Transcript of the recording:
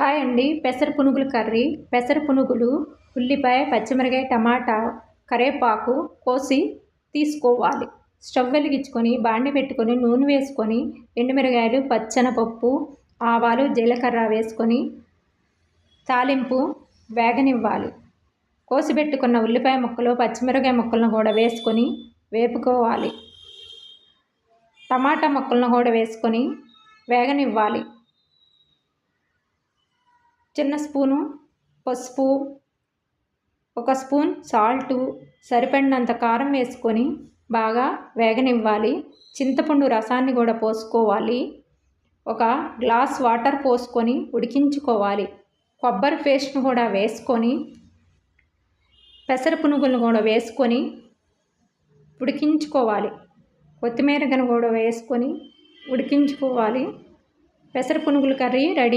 Hi అండి. పెసర పునుగుల curry. పెసర పునుగులు, ఉల్లిపాయ, పచ్చిమిరకాయ, టమాటా, కరివేపాకు కోసి తీసుకోవాలి. స్టవ్ వెలిగించుకొని బాండి పెట్టుకొని నూనె వేసుకొని ఎండుమిరగాయలు, పచ్చెనపప్పు, ఆవాలు, జీలకర్ర వేసుకొని తాలింపు వేగనివ్వాలి. కోసి పెట్టుకున్న ఉల్లిపాయ ముక్కలు, పచ్చిమిరకాయ ముక్కలను కూడా వేసుకొని వేపుకోవాలి. టమాటా ముక్కలను కూడా వేసుకొని వేగనివ్వాలి. చిన్న స్పూను పసుపు, 1 స్పూన్ సాల్టు, సరిపడినంత కారం వేసుకొని బాగా వేగనివ్వాలి. చింతపండు రసాన్ని కూడా పోసుకోవాలి. 1 గ్లాస్ వాటర్ పోసుకొని ఉడికించుకోవాలి. కొబ్బరి పేస్ట్ను కూడా వేసుకొని పెసర పునుగులను కూడా వేసుకొని ఉడికించుకోవాలి. కొత్తిమీరను కూడా వేసుకొని ఉడికించుకోవాలి. పెసర పునుగుల కర్రీ రెడీ.